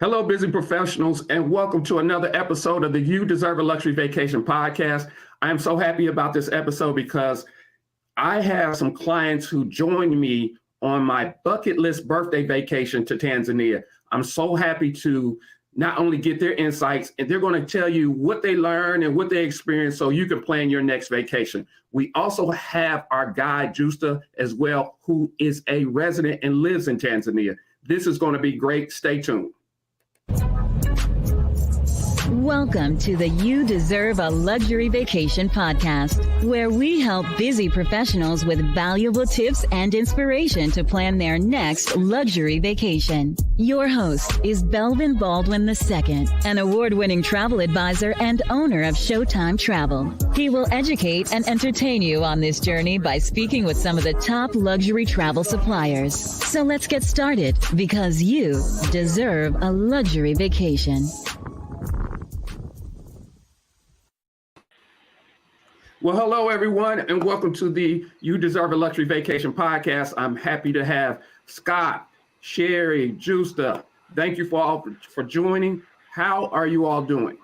Hello, busy professionals, and welcome to another episode of the You Deserve a Luxury Vacation podcast. I am so happy about this episode because I have some clients who joined me on my bucket list birthday vacation to Tanzania. I'm so happy to not only get their insights, and they're going to tell you what they learned and what they experienced so you can plan your next vacation. We also have our guide, Justa, as well, who is a resident and lives in Tanzania. This is going to be great. Stay tuned. Welcome to the You Deserve a Luxury Vacation podcast, where we help busy professionals with valuable tips and inspiration to plan their next luxury vacation. Your host is Belvin Baldwin II, an award-winning travel advisor and owner of Showtime Travel. He will educate and entertain you on this journey by speaking with some of the top luxury travel suppliers. So let's get started, because you deserve a luxury vacation. Well, hello, everyone, and welcome to the You Deserve a Luxury Vacation podcast. I'm happy to have Scott, Sherry, Justa. Thank you for joining. How are you all doing?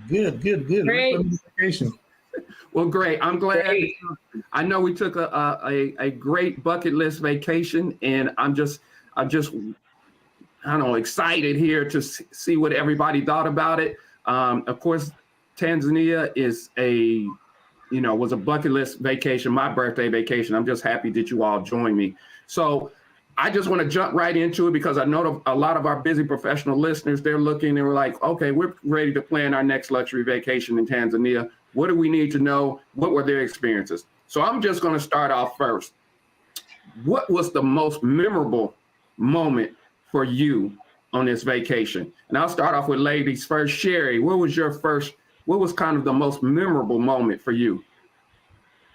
Good. Great. Vacation. Well, great. I'm glad. Great. I know we took a great bucket list vacation, and I'm just I don't know, excited here to see what everybody thought about it. Of course, Tanzania is was a bucket list vacation, my birthday vacation. I'm just happy that you all joined me. So I just want to jump right into it because I know a lot of our busy professional listeners, they're looking and we're like, okay, we're ready to plan our next luxury vacation in Tanzania. What do we need to know? What were their experiences? So I'm just going to start off first. What was the most memorable moment for you on this vacation? And I'll start off with ladies first. Sherry, what was kind of the most memorable moment for you?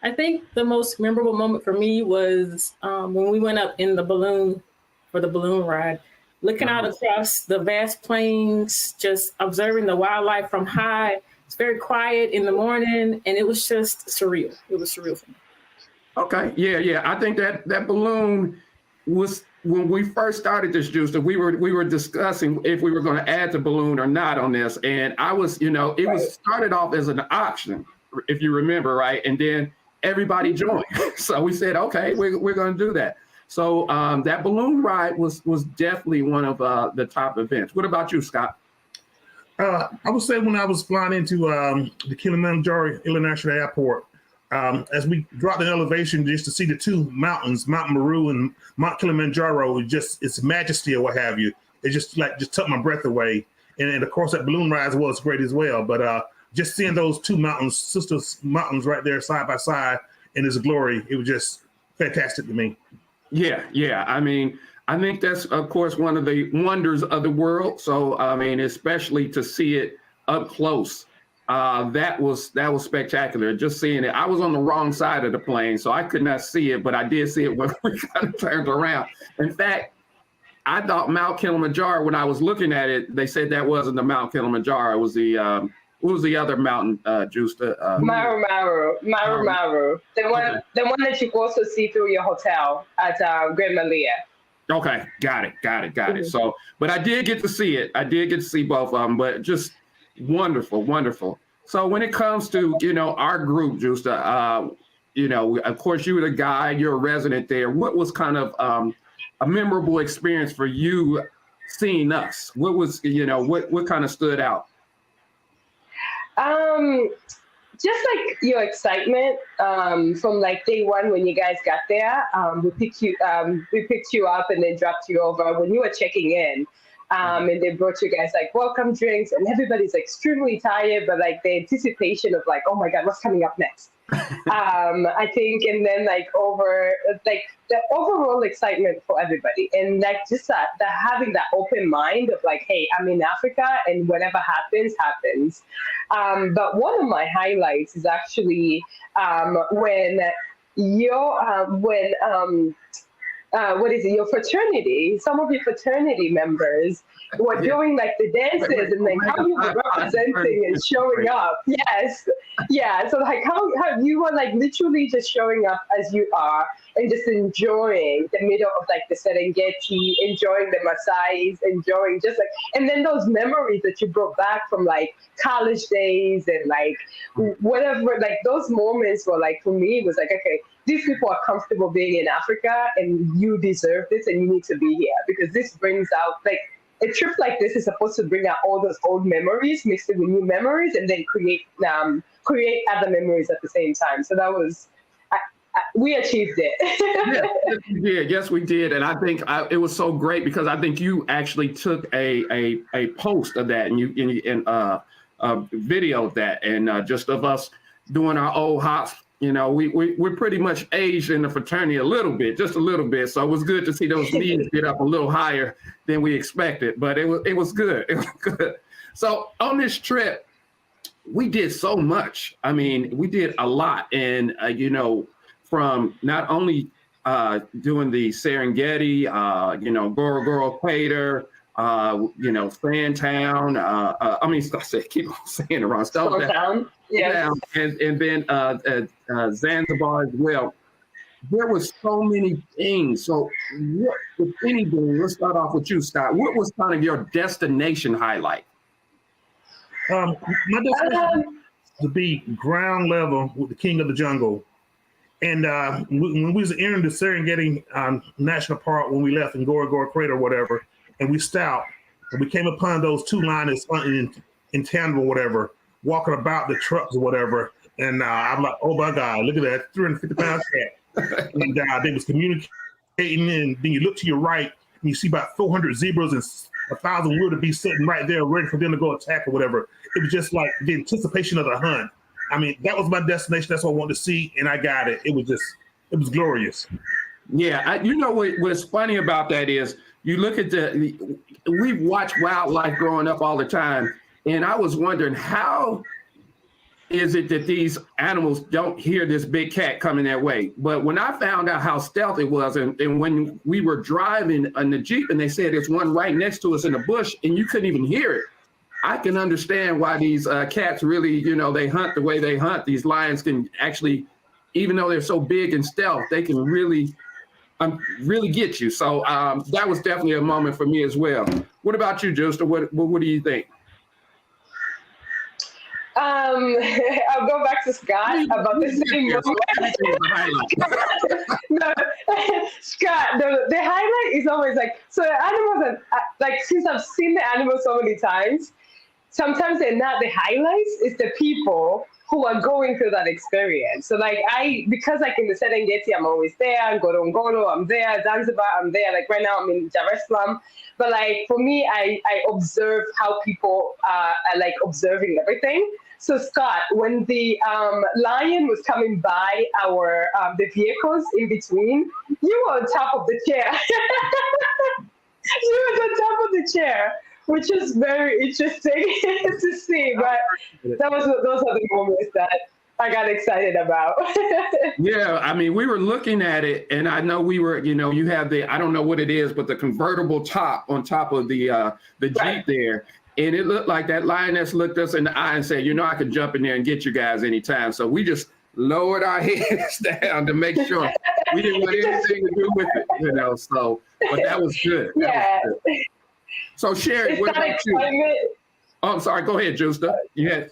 I think the most memorable moment for me was when we went up in the balloon for the balloon ride, looking out across the vast plains, just observing the wildlife from high. It's very quiet in the morning, and it was just surreal. It was surreal for me. Okay, yeah. I think that balloon was, when we first started this, Juice, we were discussing if we were going to add the balloon or not on this. And I was, it was started off as an option, if you remember, right? And then everybody joined. So we said, okay, we're going to do that. So that balloon ride was definitely one of the top events. What about you, Scott? I would say when I was flying into the Kilimanjaro International Airport, as we dropped in elevation just to see the two mountains, Mount Meru and Mount Kilimanjaro, its majesty or what have you, it just took my breath away. And of course that balloon ride was great as well. But just seeing those two mountains, sisters mountains right there side by side in its glory, it was just fantastic to me. Yeah. I mean, I think that's, of course, one of the wonders of the world. So, I mean, especially to see it up close. That was spectacular. Just seeing it. I was on the wrong side of the plane, so I could not see it, but I did see it when we kind of turned around. In fact, I thought Mount Kilimanjaro, when I was looking at it, they said that wasn't the Mount Kilimanjaro. It was what was the other mountain, Justa? Maru. The one that you also see through your hotel at Grand Malia. Okay, got it. Mm-hmm. So, but I did get to see it. I did get to see both of them, but just wonderful. So when it comes to, our group, Justa, of course you were the guide, you're a resident there. What was kind of a memorable experience for you seeing us? What was, what kind of stood out? Just like your excitement from like day one when you guys got there. We picked you up and then dropped you over when you were checking in. And they brought you guys like welcome drinks, and everybody's extremely tired, but like the anticipation of like, oh my God, what's coming up next? I think, and then like the overall excitement for everybody, and like just that having that open mind of like, hey, I'm in Africa, and whatever happens. But one of my highlights is actually when your fraternity, some of your fraternity members were doing like the dances and like how you were representing and showing up. Yes. Yeah. So like how you were like literally just showing up as you are and just enjoying the middle of like the Serengeti, enjoying the Maasais, enjoying just like, and then those memories that you brought back from like college days and like whatever, like those moments were like, for me, it was like, okay, these people are comfortable being in Africa and you deserve this and you need to be here because this brings out like, a trip like this is supposed to bring out all those old memories, mixed with new memories, and then create other memories at the same time. So that was, we achieved it. Yes, we did. Yes, we did. And I think it was so great because I think you actually took a post of that and you videoed that and just of us doing our old hops. You know, we're pretty much aged in the fraternity a little bit, just a little bit. So it was good to see those knees get up a little higher than we expected. But it was good. It was good. So on this trip, we did so much. I mean, we did a lot. And, you know, from not only doing the Serengeti, you know, Ngorongoro Crater, you know, Sandtown. I mean, I keep on saying it wrong. Stone Town. Yeah. And then Zanzibar as well. There was so many things. So what, if anything, let's start off with you, Scott. What was kind of your destination highlight? My destination to be ground level with the king of the jungle. And when we was entering the Serengeti National Park, when we left in Ngorongoro Crater or whatever, and we stopped, and we came upon those two lions in tandem or whatever, walking about the trucks or whatever. And I'm like, oh my God, look at that 350-pound cat. And they was communicating, and then you look to your right, and you see about 400 zebras and 1,000 wildebeest sitting right there ready for them to go attack or whatever. It was just like the anticipation of the hunt. I mean, that was my destination. That's what I wanted to see, and I got it. It was glorious. Yeah, you know what's funny about that is you look at we've watched wildlife growing up all the time, and I was wondering how is it that these animals don't hear this big cat coming their way? But when I found out how stealthy it was, and when we were driving in the Jeep and they said there's one right next to us in the bush and you couldn't even hear it, I can understand why these cats really, you know, they hunt the way they hunt. These lions can actually, even though they're so big and stealth, they can really get you. So that was definitely a moment for me as well. What about you, Justa? What do you think? I'll go back to Scott about the same moment. No, Scott, the highlight is always like, so the animals are, like, since I've seen the animals so many times, sometimes they're not the highlights, it's the people who are going through that experience. So like because like in the Serengeti, I'm always there, Ngorongoro, I'm there, Zanzibar, I'm there. Like right now I'm in Dar es Salaam. But like for me, I observe how people are like observing everything. So Scott, when the lion was coming by our the vehicles in between, you were on top of the chair. You were on top of the chair, which is very interesting to see. But those are the moments that I got excited about. Yeah, I mean, we were looking at it, and I know we were, you know, you have I don't know what it is, but the convertible top on top of the Jeep there. And it looked like that lioness looked us in the eye and said, you know, I could jump in there and get you guys anytime. So we just lowered our heads down to make sure we didn't want anything to do with it, you know. So, but that was good. Yeah. Was good. So Sherry, what about you? Oh, I'm sorry. Go ahead, Justa. Yes.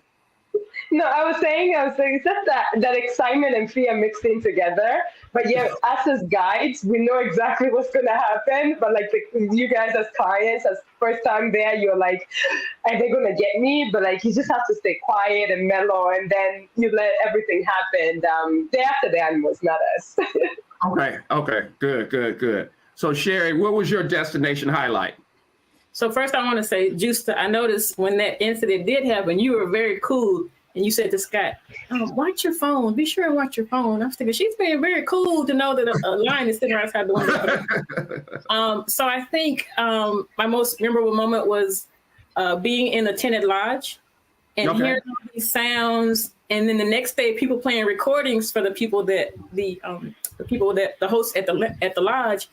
No, I was saying it's just that excitement and fear mixed in together. But yeah, us as guides, we know exactly what's going to happen. But like you guys as clients, as first time there, you're like, are they going to get me? But like you just have to stay quiet and mellow, and then you let everything happen. They're after the animals, not us. Okay. Good. So Sherry, what was your destination highlight? So first I want to say, Justa, I noticed when that incident did happen, you were very cool. And you said to Scott, watch your phone. Be sure and watch your phone. I was thinking, she's being very cool to know that a lion is sitting outside the window. So I think my most memorable moment was being in a tented lodge and hearing all these sounds. And then the next day, people playing recordings for the people that the hosts at the lodge.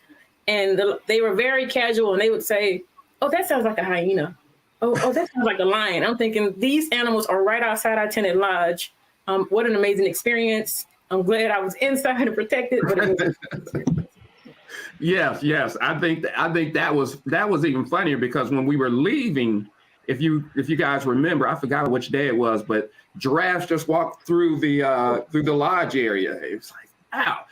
and they were very casual, and they would say, "Oh, that sounds like a hyena. Oh, that sounds like a lion." I'm thinking these animals are right outside our tenant lodge. What an amazing experience! I'm glad I was inside and protected, but it was. Yes. I think that was even funnier because when we were leaving, if you guys remember, I forgot which day it was, but giraffes just walked through the lodge area. It's like, wow.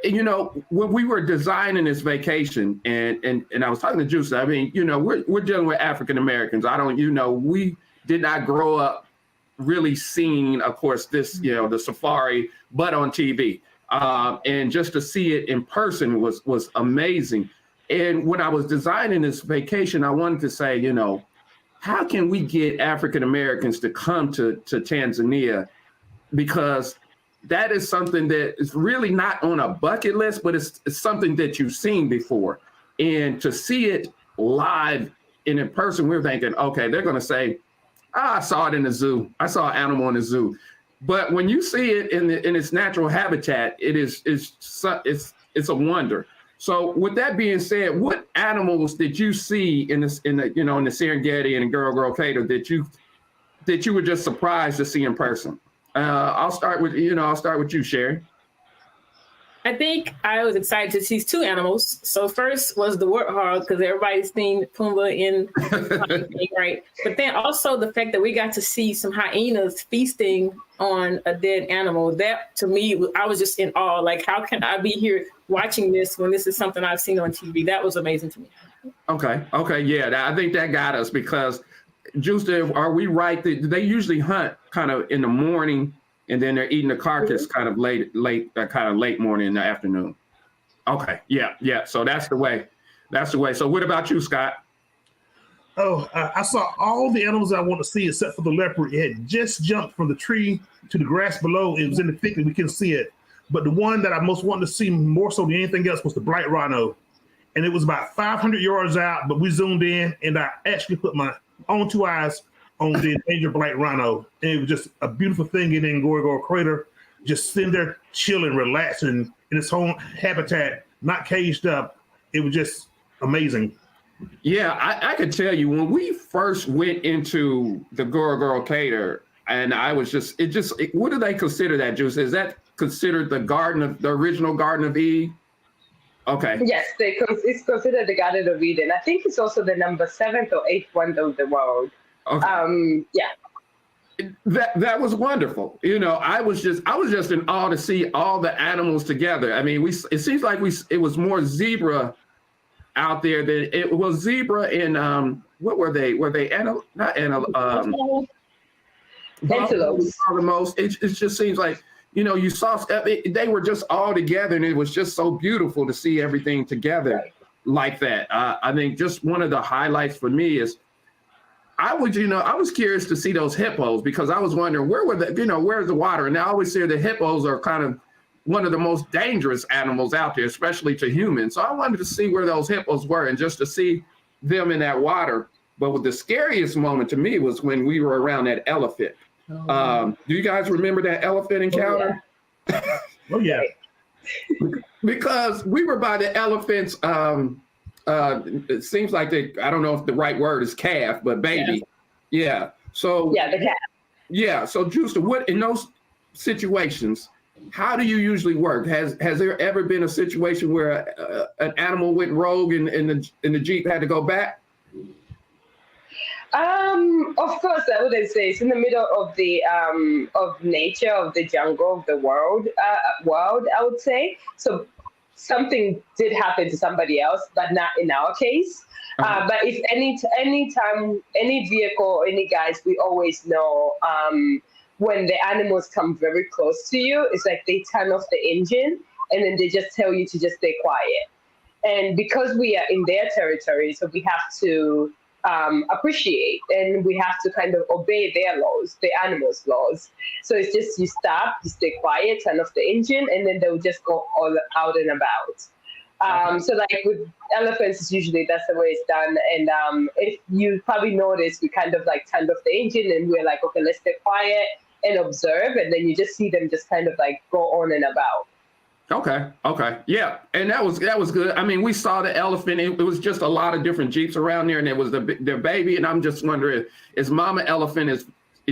You know, when we were designing this vacation, and I was talking to Juice, I mean, you know, we're dealing with African Americans. We did not grow up really seeing, of course, this, you know, the safari, but on TV. And just to see it in person was amazing. And when I was designing this vacation, I wanted to say, you know, how can we get African Americans to come to Tanzania? Because that is something that is really not on a bucket list, but it's something that you've seen before. And to see it live and in person, we're thinking, okay, they're going to say, I saw it in the zoo. I saw an animal in the zoo. But when you see it in its natural habitat, it's a wonder. So with that being said, what animals did you see in the Serengeti and Ngorongoro Crater that you were just surprised to see in person? I'll start with you, Sherry. I think I was excited to see two animals. So first was the warthog, because everybody's seen Pumbaa in right. But then also the fact that we got to see some hyenas feasting on a dead animal. That to me, I was just in awe. Like, how can I be here watching this when this is something I've seen on TV? That was amazing to me. Okay, yeah, I think that got us because, Juice, are we right? They usually hunt kind of in the morning, and then they're eating the carcass kind of late morning in the afternoon. Okay, yeah. So that's the way. So what about you, Scott? Oh, I saw all the animals I want to see except for the leopard. It had just jumped from the tree to the grass below. It was in the thicket. We couldn't see it. But the one that I most wanted to see more so than anything else was the black rhino. And it was about 500 yards out, but we zoomed in, and I actually put my own two eyes on the endangered black rhino. And it was just a beautiful thing in Ngorongoro Crater, just sitting there chilling, relaxing in its own habitat, not caged up. It was just amazing. Yeah, I could tell you when we first went into the Ngorongoro Crater, and I was what do they consider that, Juice? Is that considered the original Garden of Eve? Okay. Yes, it's considered the Garden of Eden. I think it's also the number 7th or 8th wonder of the world. Okay. Yeah. That was wonderful. You know, I was just in awe to see all the animals together. I mean, it seems like it was more zebra out there than it was zebra in what were they? Were they antelopes? Antelopes. The most. It just seems like, you know, you saw they were just all together, and it was just so beautiful to see everything together like that. I think just one of the highlights for me is I was curious to see those hippos because I was wondering where's the water? And I always hear the hippos are kind of one of the most dangerous animals out there, especially to humans. So I wanted to see where those hippos were and just to see them in that water. But the scariest moment to me was when we were around that elephant. Do you guys remember that elephant encounter? Oh yeah. Because we were by the elephants. It seems like I don't know if the right word is calf, but baby. Yeah. So yeah, the calf. Yeah. So Juice, what in those situations, how do you usually work? Has there ever been a situation where an animal went rogue and the Jeep had to go back? Of course, I wouldn't say it's in the middle of the of nature, of the jungle, of the world, I would say. So something did happen to somebody else, but not in our case. But if any time, any vehicle, any guys, we always know when the animals come very close to you, it's like they turn off the engine and then they just tell you to just stay quiet. And because we are in their territory, so we have to appreciate and we have to kind of obey their laws, the animals' laws. So it's just you stop, you stay quiet, turn off the engine, and then they'll just go all out and about. So like with elephants, it's usually that's the way it's done. And if you probably notice, we kind of like turned off the engine and we're like, okay, let's stay quiet and observe. And then you just see them just kind of like go on and about. Okay. Okay. Yeah. And that was good. I mean, we saw the elephant. It was just a lot of different Jeeps around there, and it was their baby. And I'm just wondering, is Mama Elephant is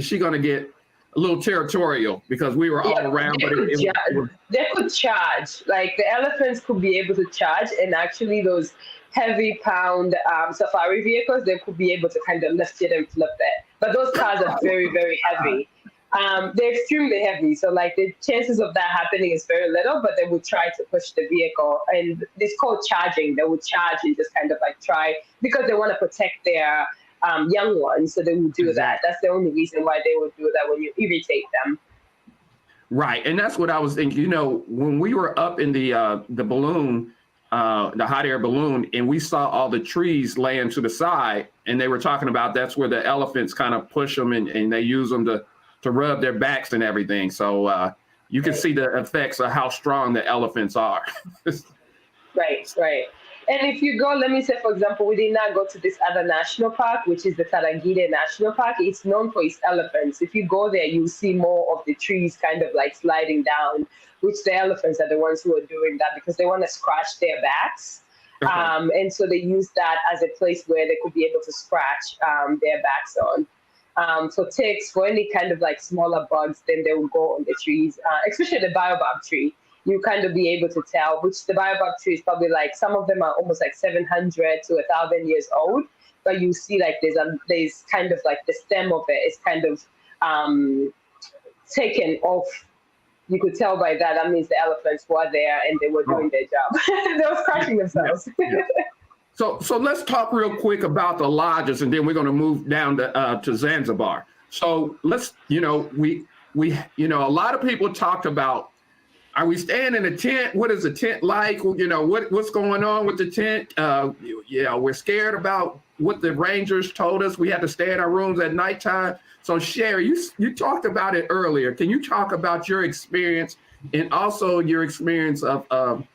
she going to get a little territorial because we were all around? But they could charge. Like the elephants could be able to charge, and actually those heavy pound safari vehicles, they could be able to kind of lift it and flip it. But those cars are very, very heavy. They're extremely heavy, so like the chances of that happening is very little, but they would try to push the vehicle, and it's called charging. They would charge and just kind of like try, because they want to protect their young ones, so they would do that. That's the only reason why they would do that, when you irritate them. Right, and that's what I was thinking. You know, when we were up in the balloon, the hot air balloon, and we saw all the trees laying to the side, and they were talking about that's where the elephants kind of push them, and they use them to rub their backs and everything. So you can see the effects of how strong the elephants are. Right, right. And if you go, let me say, for example, we did not go to this other national park, which is the Tarangire National Park. It's known for its elephants. If you go there, you'll see more of the trees kind of like sliding down, which the elephants are the ones who are doing that because they want to scratch their backs. Okay. And so they use that as a place where they could be able to scratch their backs on. For ticks, for any kind of like smaller bugs, then they will go on the trees, especially the baobab tree. You kind of be able to tell, which the baobab tree is probably like, some of them are almost like 700 to 1,000 years old, but you see like there's kind of like the stem of it is kind of taken off. You could tell by that means the elephants were there and they were doing their job. They were scratching themselves. Yeah. So let's talk real quick about the lodges, and then we're going to move down to Zanzibar. So let's, we a lot of people talked about, are we staying in a tent? What is a tent like? What's going on with the tent? We're scared about what the rangers told us. We had to stay in our rooms at nighttime. So Sherry, you talked about it earlier. Can you talk about your experience and also your experience of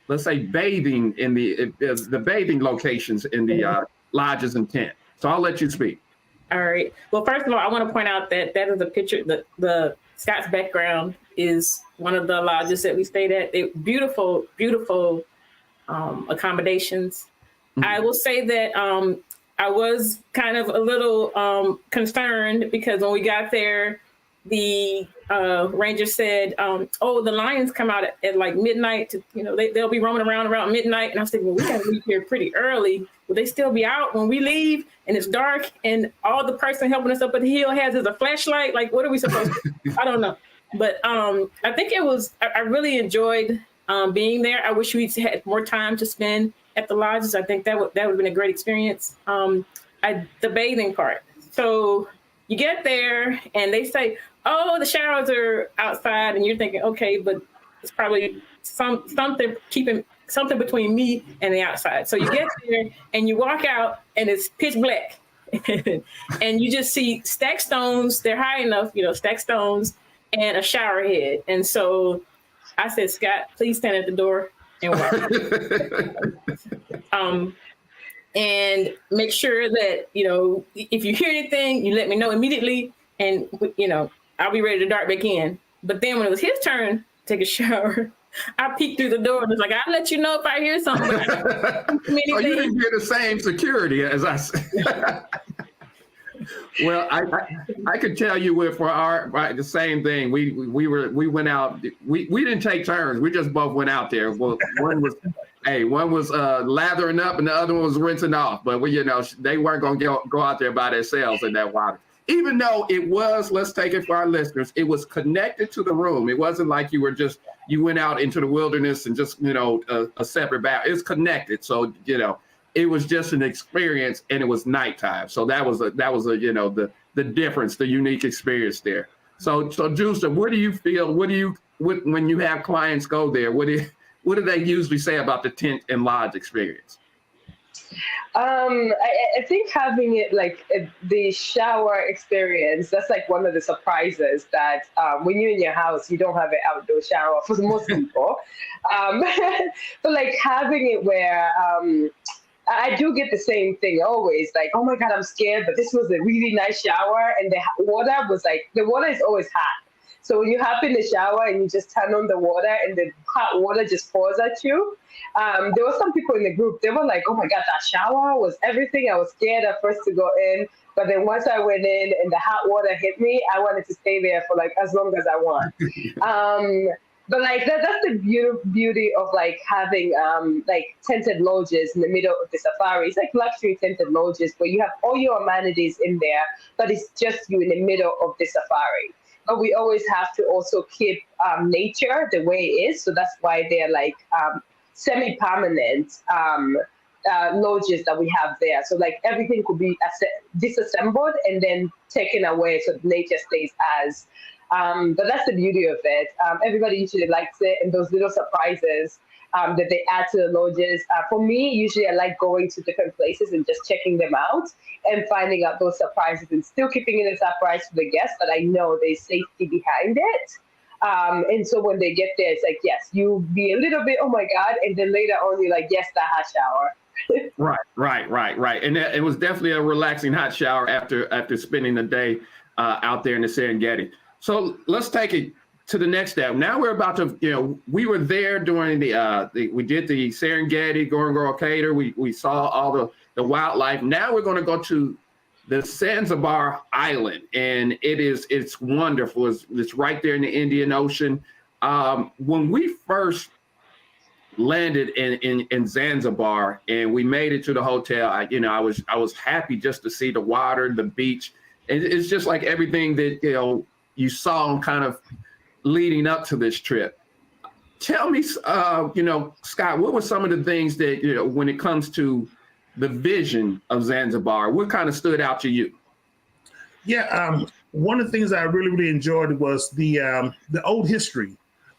let's say bathing in the bathing locations in the lodges and tent? So I'll let you speak. All right. Well, first of all, I want to point out that is a picture. The Scott's background is one of the lodges that we stayed at. They're beautiful, beautiful accommodations. Mm-hmm. I will say that I was kind of a little concerned because when we got there, the ranger said, the lions come out at like midnight. They'll be roaming around midnight. And I was thinking, well, we got to leave here pretty early. Will they still be out when we leave and it's dark and all the person helping us up at the hill has is a flashlight? Like, what are we supposed to do? I don't know. But I think I really enjoyed being there. I wish we had more time to spend at the lodges. I think that would have been a great experience. The bathing part. So you get there and they say, oh, the showers are outside, and you're thinking, okay, but it's probably something between me and the outside. So you get there and you walk out and it's pitch black. And you just see stacked stones. They're high enough, stacked stones and a shower head. And so I said, Scott, please stand at the door and watch. And make sure that, if you hear anything, you let me know immediately. And, I'll be ready to dart back in. But then when it was his turn to take a shower, I peeked through the door and was like, I'll let you know if I hear something. So you didn't hear the same security as I said. Well, I could tell you the same thing. We went out. We didn't take turns. We just both went out there. Well, one was lathering up and the other one was rinsing off. But they weren't going to go out there by themselves in that water. Even though it was, let's take it for our listeners, it was connected to the room. It wasn't like you went out into the wilderness and just, a separate bath. It's connected. So, it was just an experience and it was nighttime. So that was the difference, the unique experience there. So Juicer, what do you feel? When you have clients go there, what do they usually say about the tent and lodge experience? I think having it like the shower experience, that's like one of the surprises that when you're in your house, you don't have an outdoor shower for most people. But like having it where I do get the same thing always, like, oh my God, I'm scared, but this was a really nice shower. And the water is always hot. So when you hop in the shower and you just turn on the water and the hot water just pours at you, there were some people in the group, they were like, oh my God, that shower was everything. I was scared at first to go in. But then once I went in and the hot water hit me, I wanted to stay there for like as long as I want. But like that's the beauty of like having like tented lodges in the middle of the safari. It's like luxury tented lodges where you have all your amenities in there, but it's just you in the middle of the safari. But we always have to also keep nature the way it is. So that's why they're like semi-permanent lodges that we have there. So like everything could be disassembled and then taken away so nature stays as. But that's the beauty of it. Everybody usually likes it, and those little surprises that they add to the lodges. For me, usually I like going to different places and just checking them out and finding out those surprises and still keeping it a surprise for the guests, but I know there's safety behind it. And so when they get there, it's like, yes, you'll be a little bit, oh my God, and then later on you're like, yes, the hot shower. Right. And it was definitely a relaxing hot shower after spending the day out there in the Serengeti. So let's take it to the next step. Now we're about to, we were there during we did the Serengeti, Ngorongoro Crater. We saw all the wildlife. Now we're going to go to the Zanzibar Island, and it's wonderful. It's right there in the Indian Ocean. When we first landed in Zanzibar and we made it to the hotel, I was happy just to see the water, the beach. It's just like everything that you saw kind of leading up to this trip. Tell me, Scott, what were some of the things that, when it comes to the vision of Zanzibar, what kind of stood out to you? Yeah, one of the things I really, really enjoyed was the old history.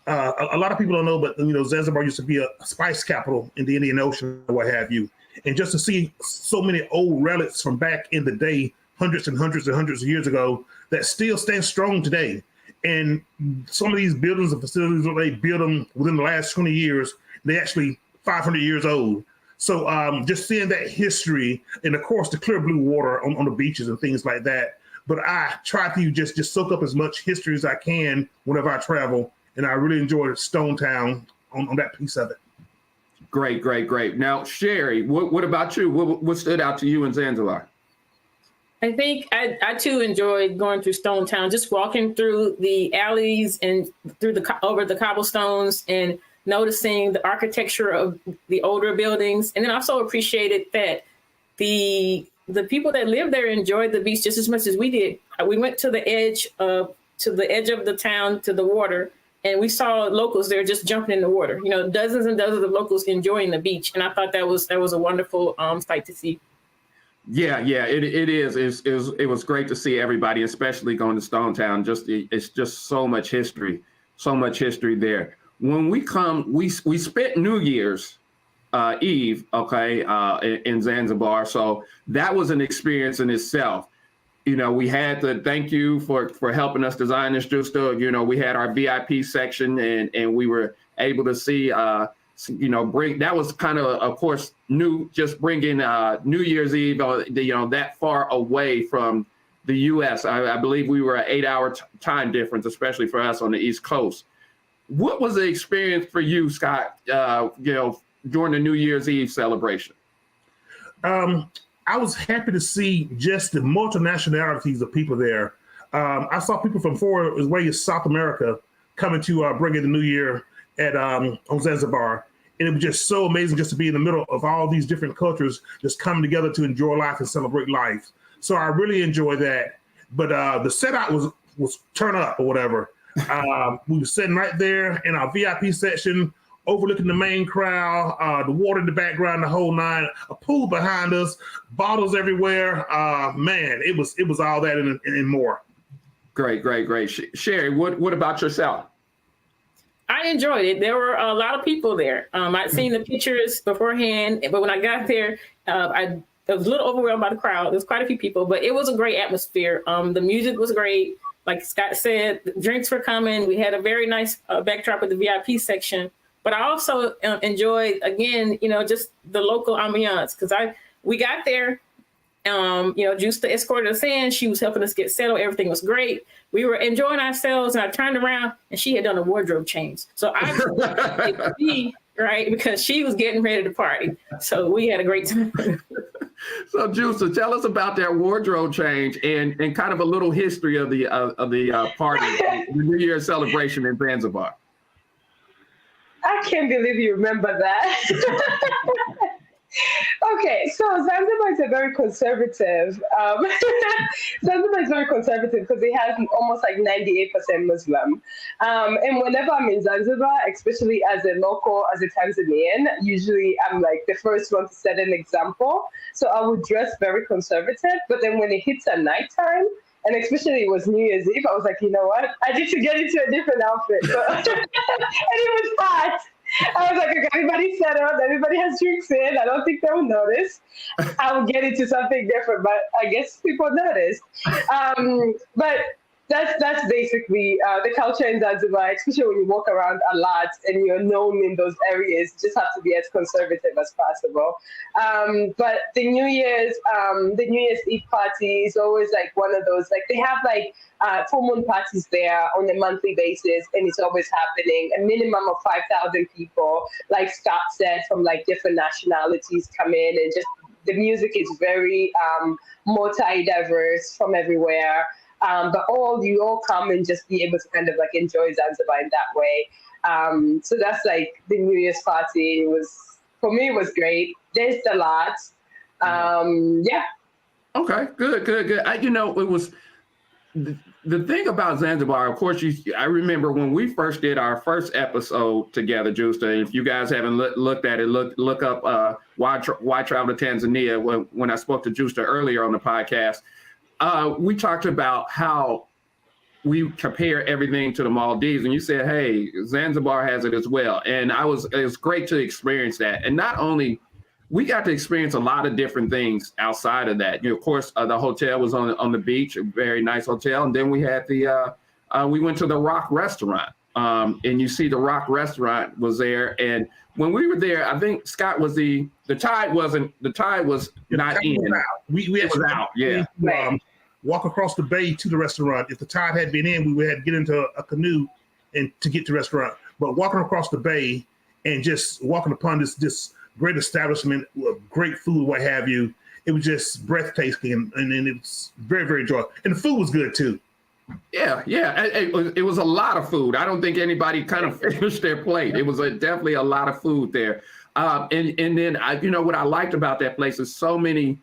A lot of people don't know, but Zanzibar used to be a spice capital in the Indian Ocean, or what have you. And just to see so many old relics from back in the day, hundreds and hundreds and hundreds of years ago, that still stand strong today. And some of these buildings and facilities, they built them within the last 20 years, they actually 500 years old. So just seeing that history, and of course the clear blue water on the beaches and things like that. But I try to just soak up as much history as I can whenever I travel. And I really enjoyed Stone Town on that piece of it. Great. Now, Sherry, what about you? What stood out to you in Zanzibar? I think I too enjoyed going through Stone Town, just walking through the alleys and over the cobblestones and noticing the architecture of the older buildings. And then also appreciated that the people that live there enjoyed the beach just as much as we did. We went to the edge of the town, to the water, and we saw locals there just jumping in the water. Dozens and dozens of locals enjoying the beach, and I thought that was a wonderful sight to see. Yeah, it is. It was great to see everybody, especially going to Stone Town. It's just so much history there. When we come, we spent New Year's Eve, in Zanzibar. So that was an experience in itself. We had to thank you for helping us design this justo. We had our VIP section and we were able to see, that was kind of course, new, just bringing New Year's Eve, that far away from the U.S. I believe we were an 8-hour time difference, especially for us on the East Coast. What was the experience for you, Scott, during the New Year's Eve celebration? I was happy to see just the multinationalities of people there. I saw people from far as way as South America coming to bring in the New Year on Zanzibar. And it was just so amazing just to be in the middle of all these different cultures just coming together to enjoy life and celebrate life. So I really enjoyed that. But the setup was turn up or whatever. We were sitting right there in our VIP section, overlooking the main crowd, the water in the background, the whole nine, a pool behind us, bottles everywhere. Man, it was all that and more. Great. Sherry, what about yourself? I enjoyed it. There were a lot of people there. I'd seen the pictures beforehand, but when I got there, I was a little overwhelmed by the crowd. There was quite a few people, but it was a great atmosphere. The music was great. Like Scott said, the drinks were coming. We had a very nice backdrop of the VIP section. But I also enjoyed, again, just the local ambiance, because we got there Justa escorted us in. She was helping us get settled. Everything was great. We were enjoying ourselves, and I turned around, and she had done a wardrobe change. So I was right, because she was getting ready to party. So we had a great time. So, Justa, tell us about that wardrobe change and kind of a little history of the party, the New Year's celebration in Zanzibar. I can't believe you remember that. Okay, so Zanzibar is a very conservative. Zanzibar is very conservative because it has almost like 98% Muslim. And whenever I'm in Zanzibar, especially as a local, as a Tanzanian, usually I'm like the first one to set an example. So I would dress very conservative, but then when it hits at nighttime, and especially it was New Year's Eve, I was like, you know what? I need to get into a different outfit. So, and it was hot. I was like, okay, everybody's settled, everybody has drinks in. I don't think they'll notice. I will get into something different, but I guess people noticed. But that's basically the culture in Zanzibar, especially when you walk around a lot and you're known in those areas, you just have to be as conservative as possible. But the New Year's Eve party is always like one of those, like they have like full moon parties there on a monthly basis, and it's always happening. A minimum of 5,000 people, like Scott said, from like different nationalities come in, and just the music is very multi-diverse from everywhere. But you all come and just be able to kind of like enjoy Zanzibar in that way. So that's like the New Year's party. For me, it was great. There's a lot. Yeah. Okay, good. It was the thing about Zanzibar, of course, I remember when we first did our first episode together, Justa. If you guys haven't looked at it, look up Why Travel to Tanzania when I spoke to Justa earlier on the podcast. We talked about how we compare everything to the Maldives, and you said, hey, Zanzibar has it as well. And it was great to experience that. And not only we got to experience a lot of different things outside of that. Of course, the hotel was on the beach, a very nice hotel. And then we had we went to the Rock restaurant. And you see the Rock restaurant was there. And when we were there, I think Scott was the tide was not in. We it was out, yeah. Walk across the bay to the restaurant. If the tide had been in, we would have to get into a canoe and to get to the restaurant. But walking across the bay and just walking upon this great establishment with great food, what have you, it was just breathtaking, and it's very, very enjoyable. And the food was good too. Yeah. It was a lot of food. I don't think anybody kind of finished their plate. It was definitely a lot of food there. And then what I liked about that place is so many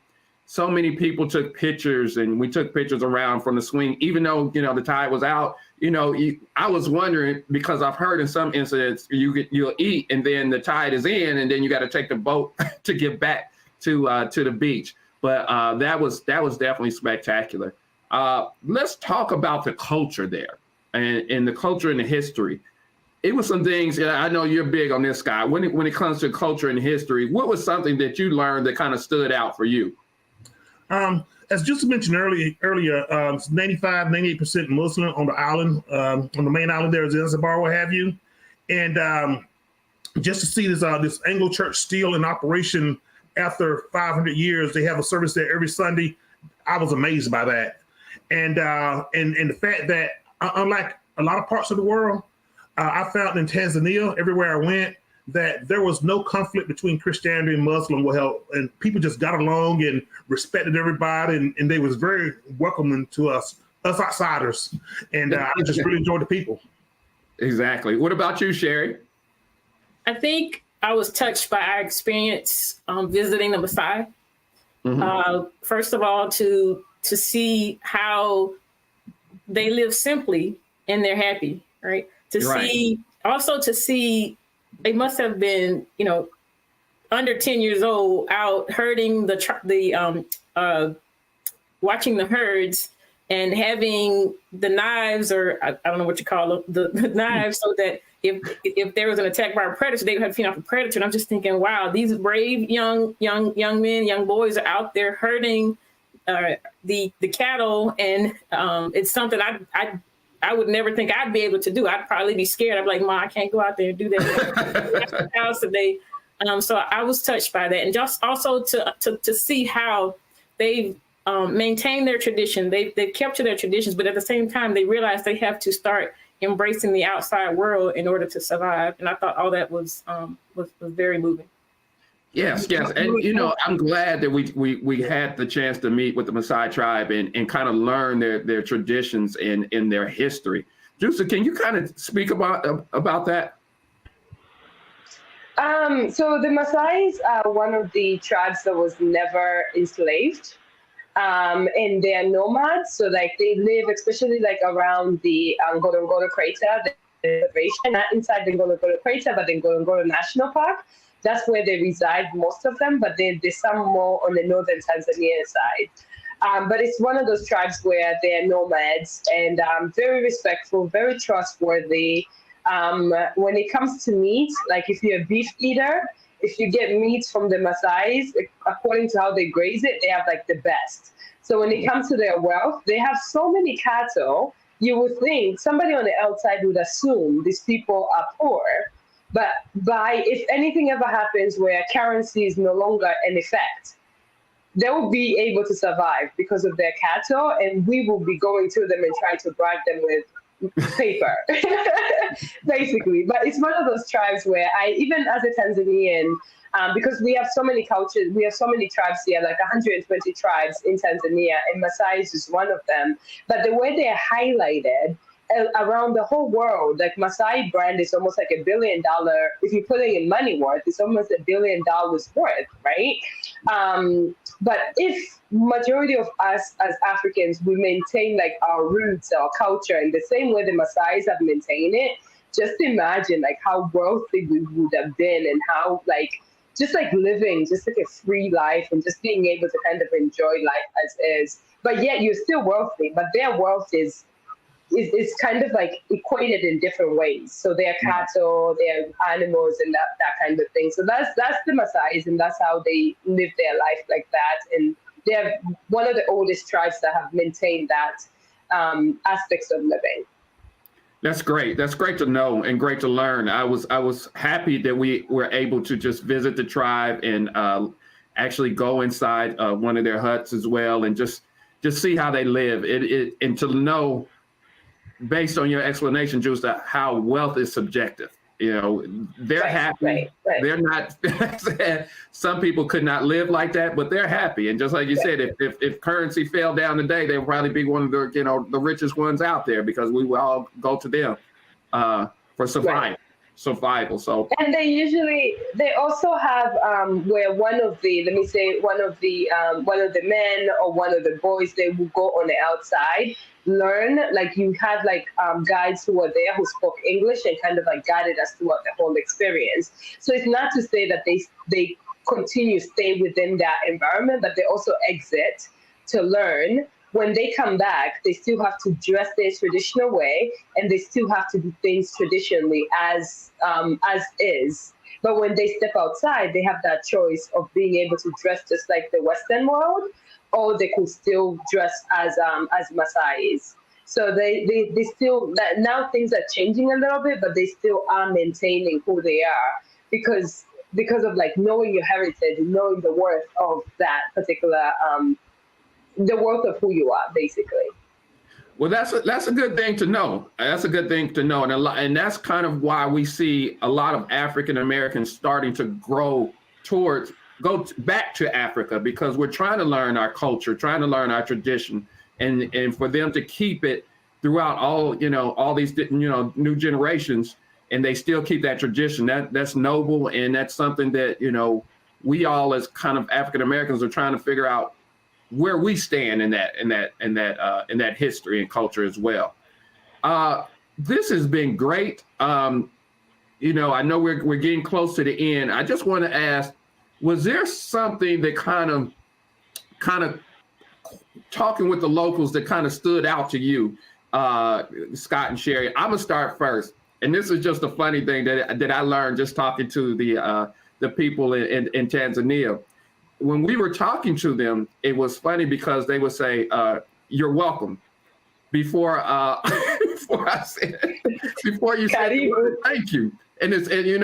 people took pictures, and we took pictures around from the swing, even though, the tide was out. I was wondering, because I've heard in some incidents you'll eat and then the tide is in, and then you got to take the boat to get back to the beach. But that was definitely spectacular. Let's talk about the culture there and the culture and the history. It was some things, I know you're big on this, Scott. When it comes to culture and history, what was something that you learned that kind of stood out for you? As just mentioned earlier, 98% Muslim on the island, on the main island there is Zanzibar, what have you. And just to see this Anglo church still in operation after 500 years, they have a service there every Sunday. I was amazed by that. And the fact that unlike a lot of parts of the world, I found in Tanzania, everywhere I went, that there was no conflict between Christianity and Muslim, and people just got along and respected everybody, and they was very welcoming to us outsiders. And I just really enjoyed the people. Exactly. What about you, Sherry? I think I was touched by our experience visiting the Maasai. Mm-hmm. First of all, to see how they live simply and they're happy, right? To see they must have been, under 10 years old, out herding watching the herds and having the knives, or I don't know what you call them, the knives, so that if there was an attack by a predator, they would have to feed off a predator. And I'm just thinking, wow, these brave young men, young boys are out there herding the cattle, and it's something I would never think I'd be able to do. I'd probably be scared. I'd be like, Mom, I can't go out there and do that. House today. So I was touched by that. And just also to see how they've maintained their tradition. They've kept to their traditions, but at the same time, they realize they have to start embracing the outside world in order to survive. And I thought all that was very moving. Yes, yes. And, you know, I'm glad that we had the chance to meet with the Maasai tribe and kind of learn their traditions and their history. Juicy, can you kind of speak about that? So the Maasais are one of the tribes that was never enslaved. And they're nomads. So like they live, especially like around the Ngorongoro crater, the reservation, not inside the Ngorongoro crater, but the Ngorongoro National Park. That's where they reside, most of them, but there's some more on the northern Tanzania side. But it's one of those tribes where they're nomads and very respectful, very trustworthy. When it comes to meat, like if you're a beef eater, if you get meat from the Maasais, according to how they graze it, they have like the best. So when it comes to their wealth, they have so many cattle, you would think somebody on the outside would assume these people are poor. But if anything ever happens where currency is no longer in effect, they will be able to survive because of their cattle, and we will be going to them and trying to bribe them with paper, basically. But it's one of those tribes where even as a Tanzanian, because we have so many cultures, we have so many tribes here, like 120 tribes in Tanzania, and Maasai is just one of them. But the way they're highlighted around the whole world, like Maasai brand is almost like $1 billion. If you're putting in money worth, it's almost $1 billion worth, right? But if majority of us as Africans, we maintain like our roots, our culture, in the same way the Maasais have maintained it, just imagine like how wealthy we would have been and how like just like living just like a free life and just being able to kind of enjoy life as is. But yet you're still wealthy, but their wealth is kind of like equated in different ways. So they're cattle, they're animals, and that kind of thing. So that's the Maasais, and that's how they live their life like that. And they're one of the oldest tribes that have maintained that aspects of living. That's great. That's great to know and great to learn. I was happy that we were able to just visit the tribe and actually go inside one of their huts as well and just see how they live. And to know, based on your explanation, Juice, how wealth is subjective. You know, they're happy. Right. They're not. Some people could not live like that, but they're happy. And just like you said, if currency fell down today, they would probably be one of the richest ones out there because we will all go to them for survival. So, and they also have where one of the men or one of the boys, they will go on the outside, learn, like you had like guides who were there who spoke English and kind of like guided us throughout the whole experience. So it's not to say that they continue stay within that environment, but they also exit to learn. When they come back, they still have to dress their traditional way, and they still have to do things traditionally as is. But when they step outside, they have that choice of being able to dress just like the Western world, or they could still dress as Maasais. So they still, now things are changing a little bit, but they still are maintaining who they are because of like knowing your heritage and knowing the worth of that particular the worth of who you are, basically. Well, that's a good thing to know. That's a good thing to know, and that's kind of why we see a lot of African Americans starting to go back to Africa, because we're trying to learn our culture, trying to learn our tradition, and for them to keep it throughout all these new generations, and they still keep that tradition. That's noble, and that's something that we all as kind of African Americans are trying to figure out where we stand in that history and culture as well. This has been great. I know we're getting close to the end. I just want to ask, was there something that kind of talking with the locals that kind of stood out to you, Scott and Sherry? I'm gonna start first, and this is just a funny thing that I learned just talking to the people in Tanzania. When we were talking to them, it was funny because they would say, "You're welcome," before you said thank you. And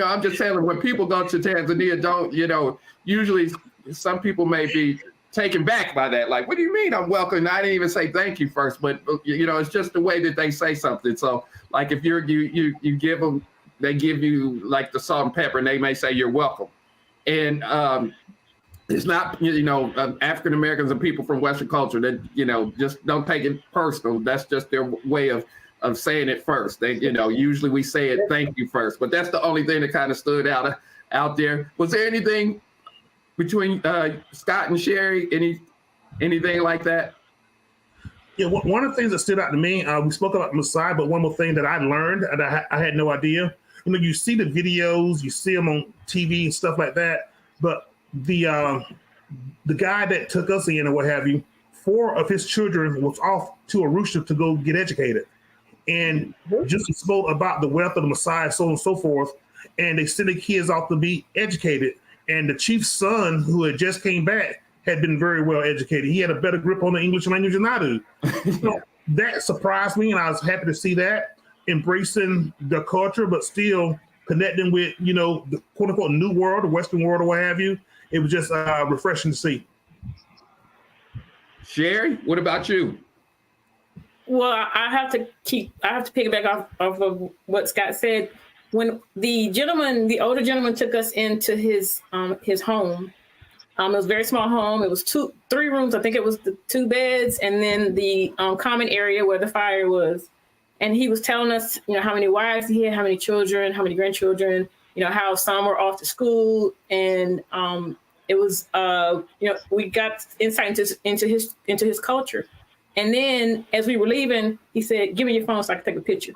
I'm just saying, when people go to Tanzania, usually some people may be taken back by that. Like, what do you mean I'm welcome? I didn't even say thank you first, but it's just the way that they say something. So like if you give them, they give you like the salt and pepper and they may say you're welcome. And it's not, African Americans and people from Western culture that, just don't take it personal. That's just their way of saying it first. They, usually we say it thank you first, but that's the only thing that kind of stood out there. Was there anything between Scott and Sherry, anything like that? Yeah, one of the things that stood out to me, we spoke about Maasai, but one more thing that I learned and I had no idea. You see the videos, you see them on TV and stuff like that, but the guy that took us in or what have you, 4 of his children was off to Arusha to go get educated, and just spoke about the wealth of the Maasai, so on and so forth, and they sent the kids off to be educated. And the chief's son, who had just came back, had been very well educated. He had a better grip on the English language than I do. So that surprised me, and I was happy to see that, embracing the culture, but still connecting with, the quote unquote new world, the Western world, or what have you. It was just refreshing to see. Sherry, what about you? Well, I have to piggyback off of what Scott said. When the older gentleman took us into his home, it was a very small home. It was 3 rooms. I think it was the 2 beds and then the common area where the fire was. And he was telling us, how many wives he had, how many children, how many grandchildren, how some were off to school. And it was, we got insight into his culture. And then as we were leaving, he said, "Give me your phone so I can take a picture."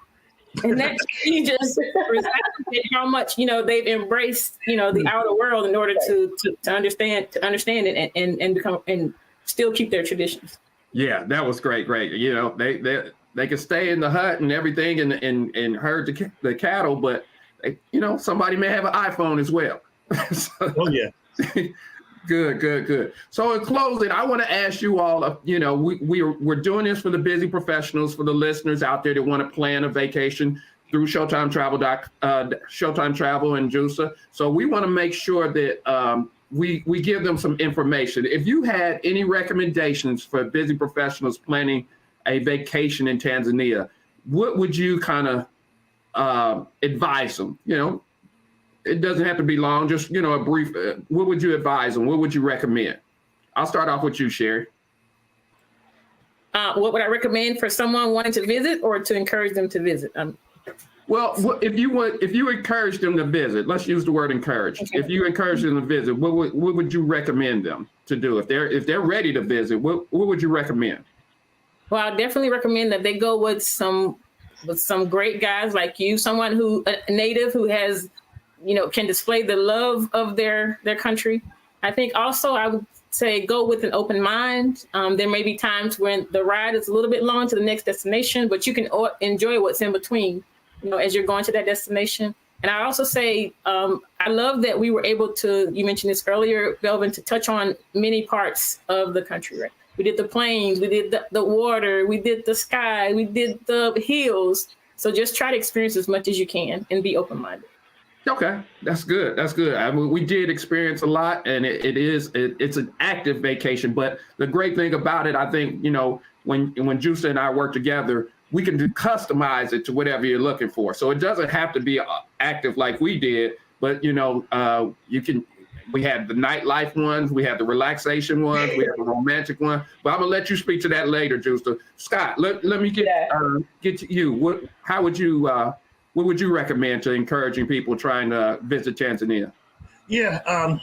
And that he just resounded how much they've embraced the outer world in order to understand it and become and still keep their traditions. Yeah, that was great. They could stay in the hut and everything and herd the cattle, but somebody may have an iPhone as well. Oh yeah. Good. So in closing, I want to ask you all, we're doing this for the busy professionals, for the listeners out there that want to plan a vacation through Showtime Travel and JUSA. So we want to make sure that we give them some information. If you had any recommendations for busy professionals planning a vacation in Tanzania, what would you kind of advise them? It doesn't have to be long, just, a brief, what would you advise them? What would you recommend? I'll start off with you, Sherry. What would I recommend for someone wanting to visit or to encourage them to visit? Well, if you encourage them to visit, let's use the word encourage. Okay. If you encourage them to visit, what would you recommend them to do? If they're ready to visit, what would you recommend? Well, I definitely recommend that they go with some great guys like you, someone a native who has, can display the love of their country. I think also I would say go with an open mind. There may be times when the ride is a little bit long to the next destination, but you can enjoy what's in between, as you're going to that destination. And I also say, I love that we were able to, you mentioned this earlier, Belvin, to touch on many parts of the country, right? We did the plains, we did the water, we did the sky, we did the hills. So just try to experience as much as you can and be open-minded. Okay, that's good. I mean, we did experience a lot, and it's an active vacation. But the great thing about it, I think, when JUSA and I work together, we can customize it to whatever you're looking for. So it doesn't have to be active like we did, but you can. We had the nightlife ones, we had the relaxation ones, we had the romantic one. But I'm gonna let you speak to that later, JUSA. Scott, let me get to you. What would you recommend to encouraging people trying to visit Tanzania? Yeah,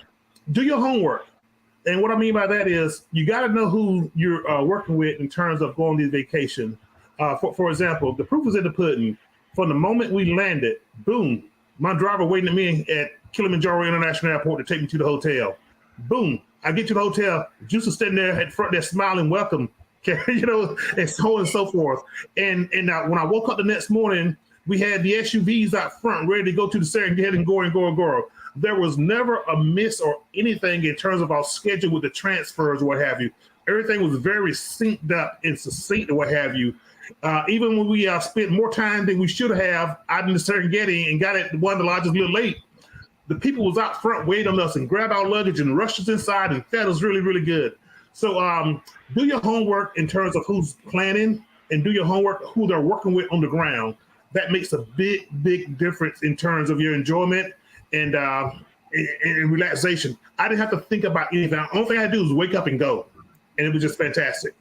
do your homework. And what I mean by that is you got to know who you're working with in terms of going on this vacation. For example, the proof is in the pudding. From the moment we landed, boom, my driver waiting at me at Kilimanjaro International Airport to take me to the hotel. Boom, I get to the hotel, JUSA standing there at front there smiling, welcome, and so on and so forth. And now when I woke up the next morning, we had the SUVs out front ready to go to the Serengeti and go. There was never a miss or anything in terms of our schedule with the transfers or what have you. Everything was very synced up and succinct and what have you. Even when we spent more time than we should have out in the Serengeti and got at one of the lodges a little late, the people was out front waiting on us and grabbed our luggage and rushed us inside and fed us really, really good. So do your homework in terms of who's planning, and do your homework who they're working with on the ground. That makes a big difference in terms of your enjoyment and relaxation. I didn't have to think about anything. The only thing I do is wake up and go, and it was just fantastic.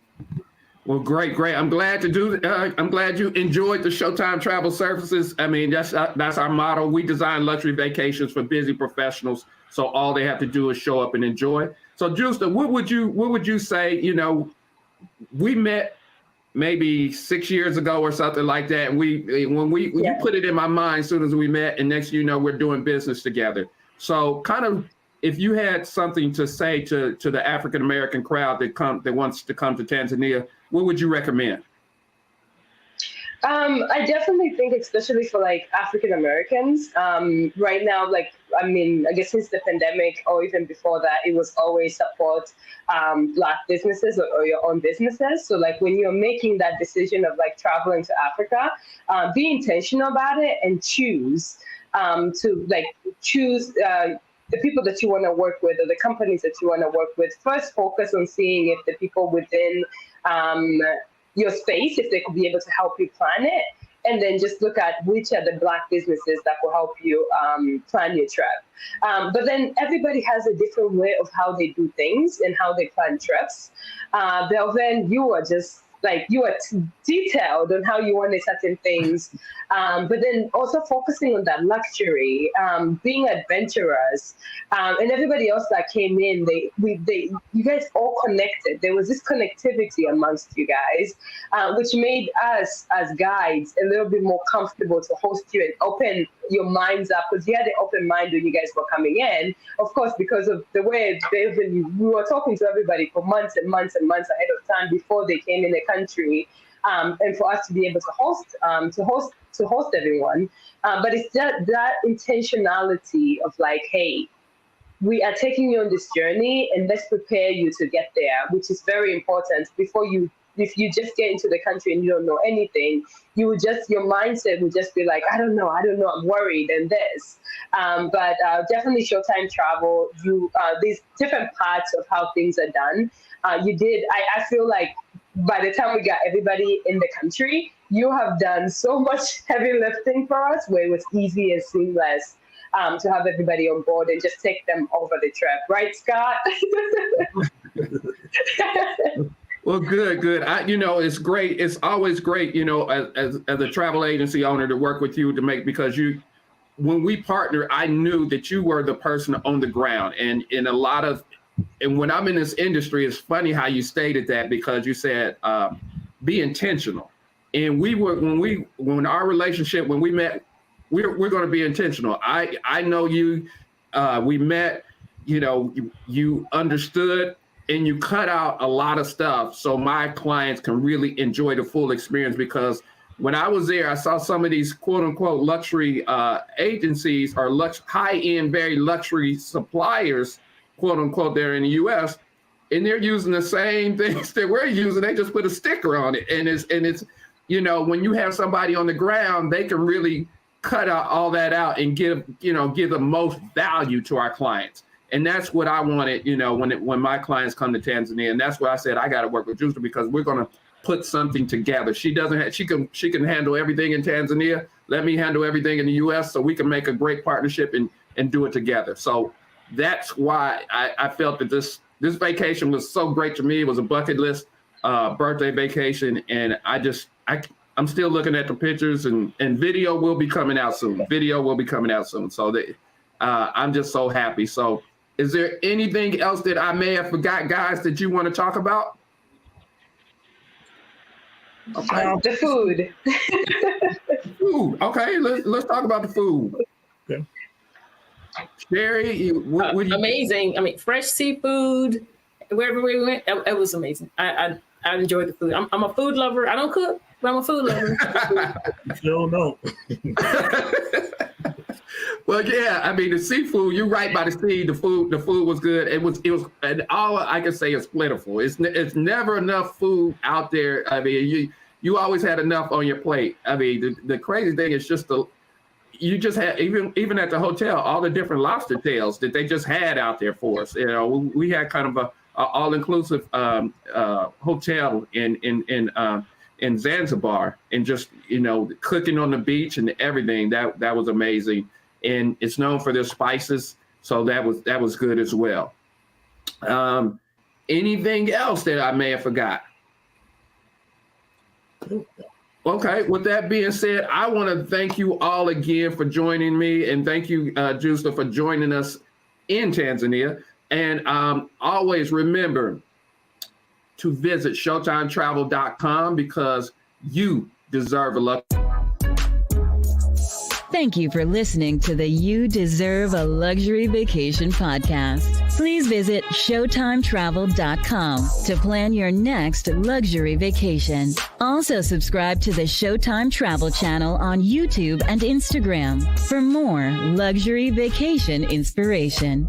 Well, great. I'm glad I'm glad you enjoyed the Showtime Travel Services. I mean, that's our motto. We design luxury vacations for busy professionals, so all they have to do is show up and enjoy. So, Justa, what would you say? You know, we met maybe 6 years ago or something like that, and you put it in my mind as soon as we met, and next you know we're doing business together. So, kind of, if you had something to say to the African American crowd that wants to come to Tanzania, what would you recommend? I definitely think, especially for like African Americans, right now, like, I mean, I guess since the pandemic or even before that, it was always support Black businesses or your own businesses. So like when you're making that decision of like traveling to Africa, be intentional about it and choose the people that you want to work with or the companies that you want to work with. First, focus on seeing if the people within your space, if they could be able to help you plan it, and then just look at which are the Black businesses that will help you plan your trip. But then everybody has a different way of how they do things and how they plan trips. Belvin, you are just like, you are detailed on how you want certain things, but then also focusing on that luxury, being adventurous, and everybody else that came in, you guys all connected. There was this connectivity amongst you guys, which made us as guides a little bit more comfortable to host you and open your minds up, because you had an open mind when you guys were coming in, of course, because of the way we were talking to everybody for months and months and months ahead of time before they came in the country, and for us to be able to host everyone. But it's that intentionality of like, hey, we are taking you on this journey and let's prepare you to get there, which is very important. If you just get into the country and you don't know anything, your mindset would just be like, I don't know, I'm worried and this. But definitely Showtime Travel, these different parts of how things are done. I feel like by the time we got everybody in the country, you have done so much heavy lifting for us where it was easy and seamless to have everybody on board and just take them over the trip. Right, Scott? Well, good. It's great. It's always great, as a travel agency owner to work with you because when we partner, I knew that you were the person on the ground, and when I'm in this industry, it's funny how you stated that, because you said, be intentional. And when our relationship, when we met, we're going to be intentional. I know you, we met, you understood, and you cut out a lot of stuff so my clients can really enjoy the full experience. Because when I was there, I saw some of these quote unquote luxury agencies or high-end, very luxury suppliers, quote unquote, there in the US, and they're using the same things that we're using. They just put a sticker on it. And it's when you have somebody on the ground, they can really cut out all that out and give the most value to our clients. And that's what I wanted, when my clients come to Tanzania. And that's why I said I got to work with Justa, because we're going to put something together. She can handle everything in Tanzania. Let me handle everything in the US, so we can make a great partnership and do it together. So that's why I felt that this vacation was so great to me. It was a bucket list birthday vacation, and I'm still looking at the pictures, and video will be coming out soon. So I'm just so happy. So is there anything else that I may have forgot, guys, that you want to talk about? Okay. The food. Food. Okay, let's talk about the food. Okay. Sherry, what amazing. I mean, fresh seafood. Wherever we went, it was amazing. I enjoyed the food. I'm a food lover. I don't cook, but I'm a food lover. No. Well, yeah. I mean, the seafood. You're right by the sea. The food was good. It was, and all I can say is plentiful. It's never enough food out there. I mean, you always had enough on your plate. I mean, the crazy thing is just you just had, even at the hotel, all the different lobster tails that they just had out there for us. We had kind of all-inclusive hotel in Zanzibar, and just, cooking on the beach and everything. That was amazing. And it's known for their spices, so that was good as well. Anything else that I may have forgot? Okay, with that being said, I want to thank you all again for joining me, and thank you, Justa, for joining us in Tanzania. And always remember to visit showtimetravel.com, because you deserve a luxury. Thank you for listening to the You Deserve a Luxury Vacation podcast. Please visit showtimetravel.com to plan your next luxury vacation. Also subscribe to the Showtime Travel channel on YouTube and Instagram for more luxury vacation inspiration.